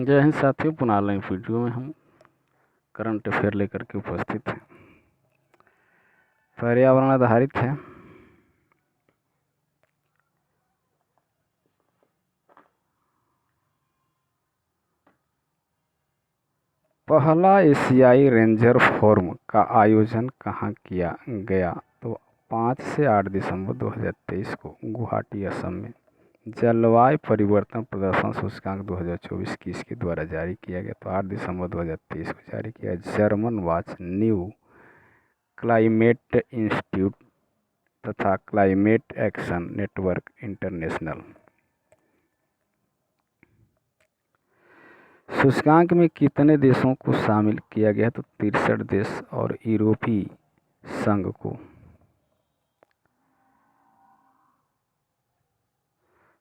जय हिंद साथियों, पुनः लाइन वीडियो में हम करंट अफेयर लेकर के उपस्थित हैं। पर्यावरण आधारित है। पहला एशियाई रेंजर फोरम का आयोजन कहाँ किया गया? तो 5 से 8 दिसंबर 2023 को गुवाहाटी, असम में। जलवायु परिवर्तन प्रदर्शन सूचकांक 2024 किसके द्वारा जारी किया गया? तो 8 दिसंबर 2023 को जारी किया। German watch, new climate institute तथा क्लाइमेट एक्शन नेटवर्क इंटरनेशनल। सूचकांक में कितने देशों को शामिल किया गया? तो 63 देश और यूरोपीय संघ को।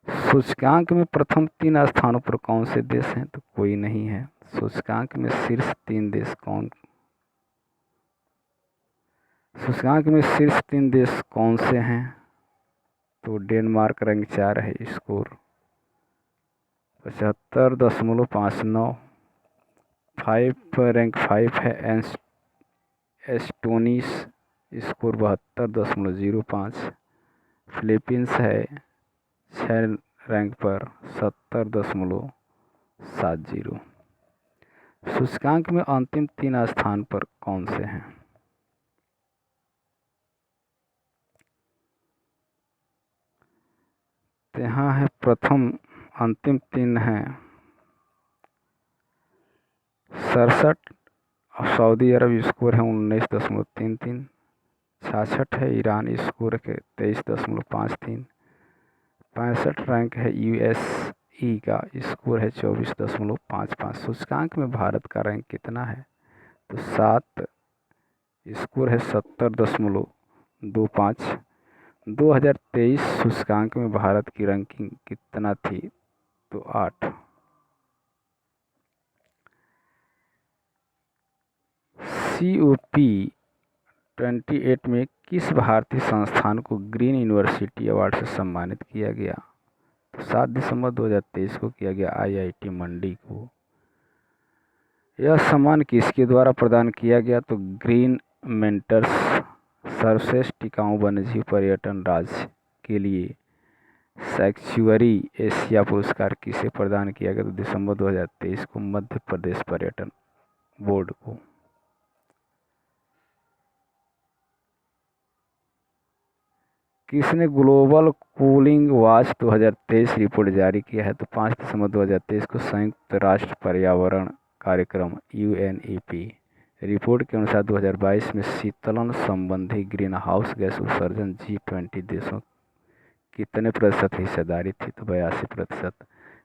सूचकांक में प्रथम 3 स्थानों पर कौन से देश हैं? तो कोई नहीं है। सूचकांक में शीर्ष 3 देश कौन? सूचकांक में शीर्ष 3 देश कौन से हैं? तो डेनमार्क रैंक 4 है, स्कोर 75.59। रैंक 5 है एस्टोनिस, स्कोर 72.05। फिलीपींस है 6 रैंक पर 70.70। सूचकांक में अंतिम 3 स्थान पर कौन से हैं? तो यहाँ है प्रथम, अंतिम 3 हैं 67, सऊदी अरब, स्कोर है 19.33। 66 है ईरान, स्कोर है 23.53। 65 रैंक है यूएसई का, स्कोर है 24.55। सूचकांक में भारत का रैंक कितना है? तो 7, स्कोर है 70.25। 2023 सूचकांक में भारत की रैंकिंग कितना थी? तो 8। COP28 में किस भारतीय संस्थान को ग्रीन यूनिवर्सिटी अवार्ड से सम्मानित किया गया? तो 7 दिसंबर 2023 को किया गया IIT मंडी को। यह सम्मान किसके द्वारा प्रदान किया गया? तो ग्रीन मेंटर्स सर्वश्रेष्ठ टिकाऊ वन्यजीव पर्यटन राज्य के लिए सैंक्चुअरी एशिया पुरस्कार किसे प्रदान किया गया? तो दिसंबर 2023 को मध्य प्रदेश पर्यटन बोर्ड को। किसने ग्लोबल कूलिंग वॉच 2023 रिपोर्ट जारी किया है? तो 5 दिसंबर 2023 को संयुक्त राष्ट्र पर्यावरण कार्यक्रम UNEP रिपोर्ट के अनुसार 2022 में शीतलन संबंधी ग्रीन हाउस गैस उत्सर्जन G20 देशों कितने प्रतिशत हिस्सेदारी थी? तो 82%।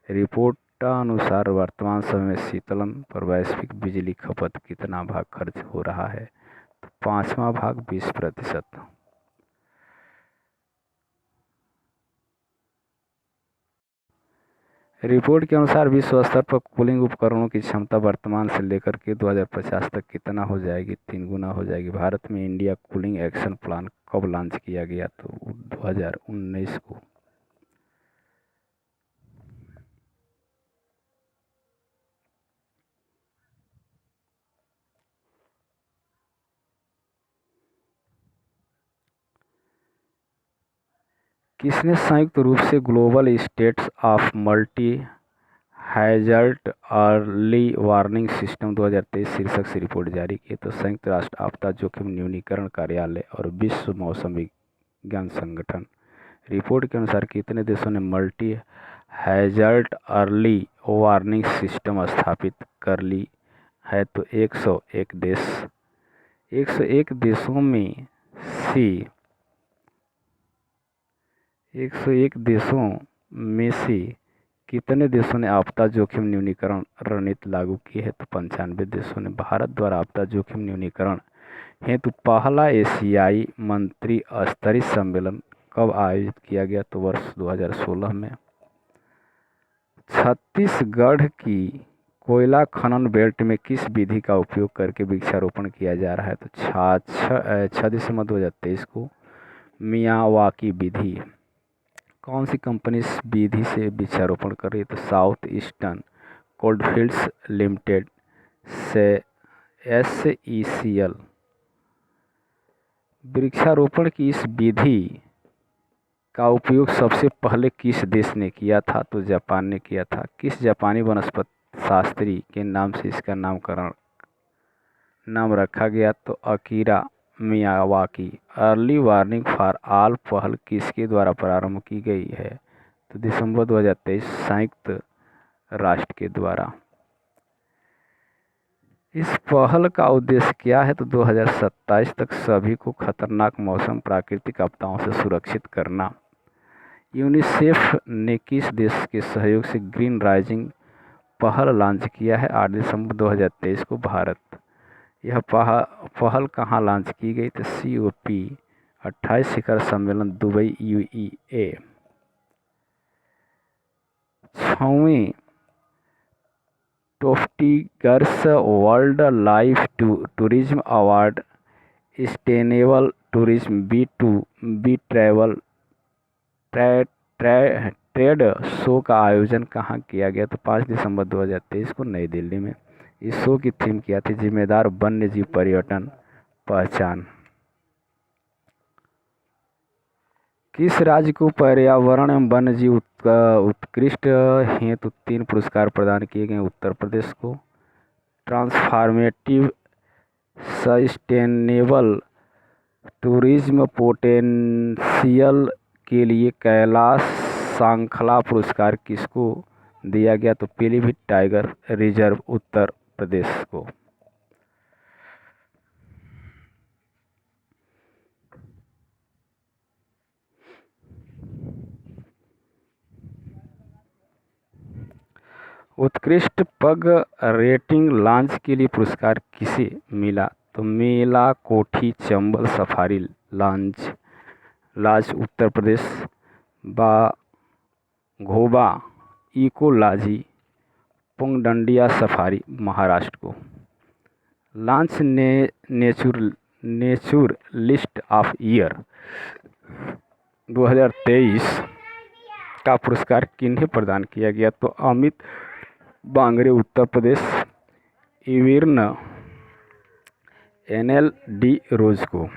रिपोर्ट अनुसार वर्तमान समय में शीतलन पर वैश्विक बिजली खपत कितना भाग खर्च हो रहा है? तो 5वां भाग 20%। रिपोर्ट के अनुसार विश्व स्तर पर कूलिंग उपकरणों की क्षमता वर्तमान से लेकर के 2050 तक कितना हो जाएगी? 3 गुना हो जाएगी। भारत में इंडिया कूलिंग एक्शन प्लान कब लॉन्च किया गया? तो 2019 को। किसने संयुक्त रूप से global states of multi hazard early warning system 2023 शीर्षक से रिपोर्ट जारी की? तो संयुक्त राष्ट्र आपदा जोखिम न्यूनीकरण कार्यालय और विश्व मौसम विज्ञान संगठन। रिपोर्ट के अनुसार कितने देशों ने multi hazard early warning system स्थापित कर ली है? तो 101 देश। 101 देशों में से 101 देशों में से कितने देशों ने आपदा जोखिम न्यूनीकरण रणनीति लागू की है? तो 95 देशों ने। भारत द्वारा आपदा जोखिम न्यूनीकरण हेतु पहला एशियाई मंत्री स्तरीय सम्मेलन कब आयोजित किया गया? तो वर्ष 2016 में। छत्तीसगढ़ की कोयला खनन बेल्ट में किस विधि का उपयोग करके वृक्षारोपण किया जा रहा है? तो 6 दिसंबर 2023 को मियावाकी विधि। कौन सी कंपनी इस विधि से वृक्षारोपण कर रही है? तो साउथ ईस्टर्न कोलफील्ड्स लिमिटेड से SECL। वृक्षारोपण की इस विधि का उपयोग सबसे पहले किस देश ने किया था? तो जापान ने किया था। किस जापानी वनस्पति शास्त्री के नाम से इसका नाम रखा गया? तो Akira Miyawaki. Early warning for all पहल किसके द्वारा प्रारंभ की गई है? तो दिसंबर 2023 संयुक्त राष्ट्र के द्वारा। इस पहल का उद्देश्य क्या है? तो 2027 तक सभी को खतरनाक मौसम प्राकृतिक आपदाओं से सुरक्षित करना। यूनिसेफ ने किस देश के सहयोग से ग्रीन राइजिंग पहल लॉन्च किया है? 8 दिसंबर 2023 को भारत। यह पहल कहाँ लॉन्च की गई? तो COP 28 शिखर सम्मेलन दुबई UAE। 6वें TOFTigers world life tourism award sustainable tourism B2B trade show का आयोजन कहाँ किया गया? तो 5 दिसंबर 2023 को नई दिल्ली में। इस शो की थीम क्या थी? जिम्मेदार वन्यजीव पर्यटन पहचान। किस राज्य को पर्यावरण एवं वन्यजीव उत्कृष्ट हेतु 3 पुरस्कार प्रदान किए गए? उत्तर प्रदेश को। ट्रांसफॉर्मेटिव सस्टेनेबल टूरिज्म पोटेंशियल के लिए कैलाश श्रृंखला पुरस्कार किसको दिया गया? तो पीलीभीत टाइगर रिजर्व उत्तर प्रदेश को। उत्कृष्ट पग रेटिंग लॉन्च के लिए पुरस्कार किसे मिला? तो मेला कोठी Chambal safari launch Uttar Pradesh. घोबा ecology पुंगडंडिया safari Maharashtra को। लॉन्च नेचुरलिस्ट ऑफ ईयर 2023 का पुरस्कार किन्हें प्रदान किया गया? तो अमित बांगरे उत्तर प्रदेश। इविर्न NLD रोज को।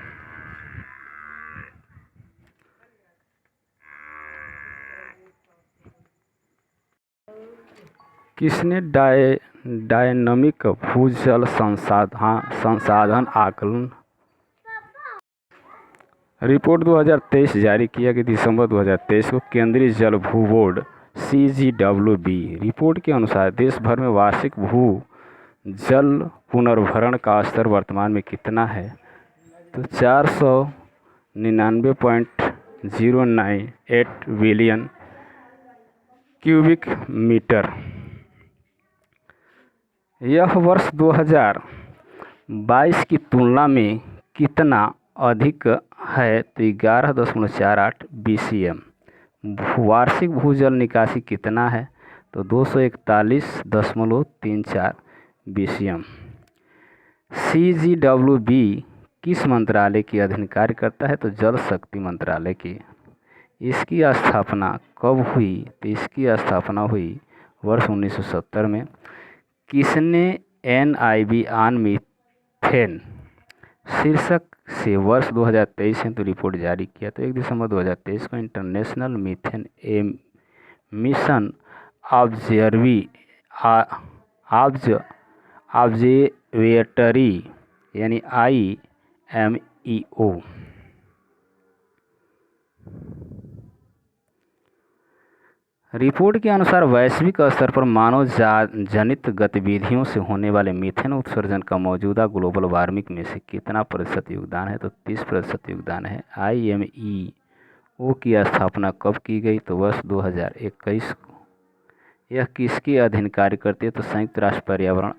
किसने डायनामिक भूजल संसाधन आकलन रिपोर्ट 2023 जारी किया गया? दिसंबर 2023 को केंद्रीय जल भू बोर्ड CGWB। रिपोर्ट के अनुसार देश भर में वार्षिक भू जल पुनर्भरण का स्तर वर्तमान में कितना है? तो 499.098 बिलियन क्यूबिक मीटर। यह वर्ष 2022 की तुलना में कितना अधिक है? तो 11.48 BCM। वार्षिक भूजल निकासी कितना है? तो 241.34 BCM। CGWB किस मंत्रालय के अधीन कार्य करता है? तो जल शक्ति मंत्रालय की। इसकी स्थापना कब हुई? तो इसकी स्थापना हुई वर्ष 1970 में। किसने NIV ऑन मीथेन शीर्षक से वर्ष 2023 में तो रिपोर्ट जारी किया? तो 1 दिसंबर 2023 को इंटरनेशनल मीथेन मिशन ऑब्जर्वेटरी यानी IMEO। रिपोर्ट के अनुसार वैश्विक स्तर पर मानव जनित गतिविधियों से होने वाले मीथेन उत्सर्जन का मौजूदा ग्लोबल वार्मिंग में से कितना प्रतिशत योगदान है? तो 30% योगदान है। IMEO की स्थापना कब की गई? तो वर्ष 2021 को। यह किसके अधीन कार्य करती है? तो संयुक्त राष्ट्र पर्यावरण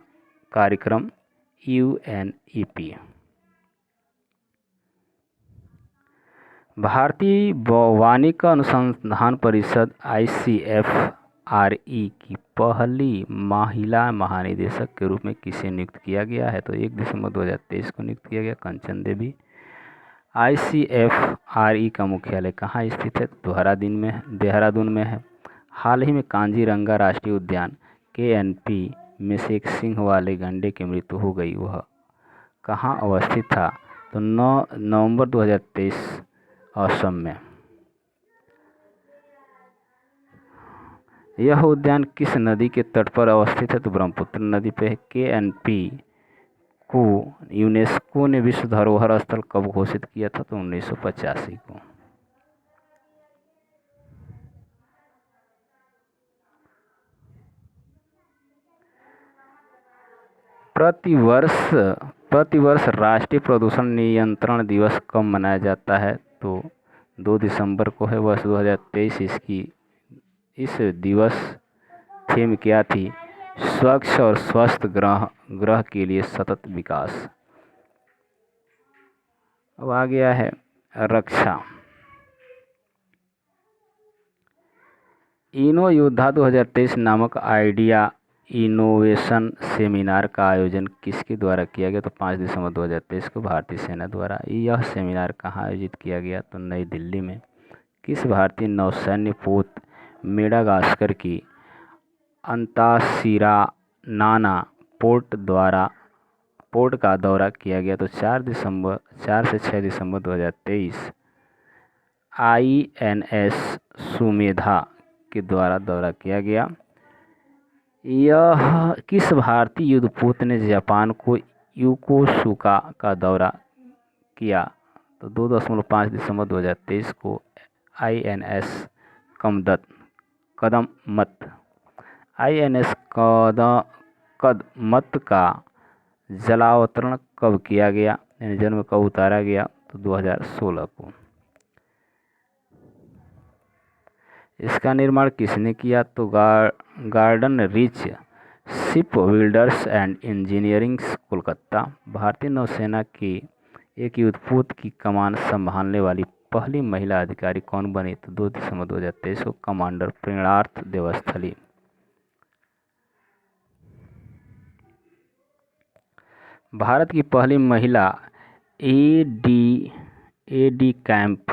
कार्यक्रम UNEP। भारतीय वैज्ञानिक अनुसंधान परिषद ICFRE की पहली महिला महानिदेशक के रूप में किसे नियुक्त किया गया है? तो 1 दिसंबर 2023 को नियुक्त किया गया कंचन देवी। ICFRE का मुख्यालय कहाँ स्थित है? देहरादून में है। हाल ही में कांजीरंगा राष्ट्रीय उद्यान KNP में से एक सिंह वाले गैंडे की मृत्यु हो गई, वह कहाँ अवस्थित था? तो 9 नवंबर 2023 असम में। यह उद्यान किस नदी के तट पर अवस्थित है? तो ब्रह्मपुत्र नदी पे है। KNP को यूनेस्को ने विश्व धरोहर स्थल कब घोषित किया था? तो 1985 को। प्रतिवर्ष राष्ट्रीय प्रदूषण नियंत्रण दिवस कब मनाया जाता है? तो 2 दिसंबर को है। वर्ष 2023 इस दिवस थीम क्या थी? स्वच्छ और स्वस्थ ग्रह के लिए सतत विकास। अब आ गया है रक्षा। इनो योद्धा 2023 नामक आइडिया इनोवेशन सेमिनार का आयोजन किसके द्वारा किया गया? तो 5 दिसंबर 2023 को भारतीय सेना द्वारा। यह सेमिनार कहाँ आयोजित किया गया? तो नई दिल्ली में। किस भारतीय नौसैन्य पोत मेडागास्कर की अंतासिरानाना पोर्ट का दौरा किया गया? तो 4 से 6 दिसंबर 2023 INS सुमेधा के द्वारा दौरा किया गया। यह किस भारतीय युद्धपोत ने जापान को योकोसुका का दौरा किया? तो 2.5 दिसंबर 2023 को INS कदमत का जलावतरण कब किया गया, यानी जन्म कब उतारा गया? तो 2016 को। इसका निर्माण किसने किया? तो garden rich ship builders and engineering Kolkata. भारतीय नौसेना की एक युद्धपोत की कमान संभालने वाली पहली महिला अधिकारी कौन बनी? तो 2 दिसंबर 2023 को कमांडर प्रेरणार्थ देवस्थली। भारत की पहली महिला AD कैंप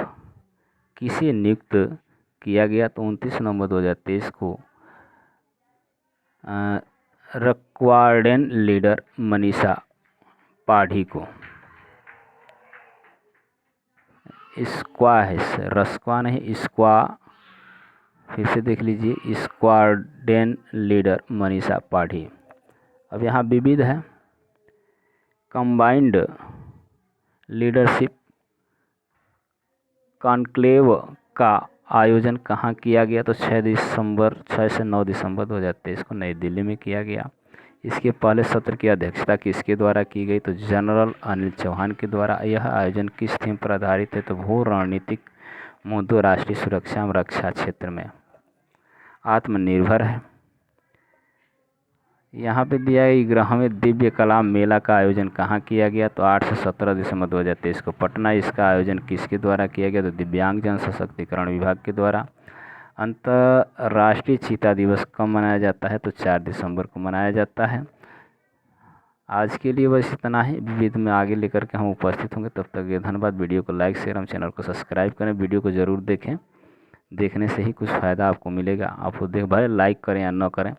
किसे नियुक्त किया गया? तो 29 नवंबर 2023 को रक्वार्डेन लीडर मनीषा पाढ़ी को। स्क्वा है, रस्क्वा नहीं, स्क्वा। फिर से देख लीजिए, स्क्वार्डेन लीडर मनीषा पाढ़ी। अब यहाँ विविध है। कंबाइंड लीडरशिप कॉन्क्लेव का आयोजन कहाँ किया गया? तो 6 से 9 दिसंबर 2023 को नई दिल्ली में किया गया। इसके पहले सत्र की अध्यक्षता किसके द्वारा की गई? तो जनरल अनिल चौहान के द्वारा। यह आयोजन किस थीम पर आधारित है? तो भू रणनीतिक मुद्दों, राष्ट्रीय सुरक्षा और रक्षा क्षेत्र में आत्मनिर्भर है। यहाँ पे दिया है 11वें दिव्य कला मेला का आयोजन कहाँ किया गया? तो 8 से 17 दिसंबर 2023 को पटना। इसका आयोजन किसके द्वारा किया गया? तो दिव्यांग जन सशक्तिकरण विभाग के द्वारा। अंतर्राष्ट्रीय चीता दिवस कब मनाया जाता है? तो 4 दिसंबर को मनाया जाता है। आज के लिए बस इतना ही। विविध में आगे लेकर के हम उपस्थित होंगे। तब तक ये धन्यवाद। वीडियो को लाइक शेयर, हम चैनल को सब्सक्राइब करें। वीडियो को ज़रूर देखें, देखने से ही कुछ फ़ायदा आपको मिलेगा। आप देख भले लाइक करें या न करें,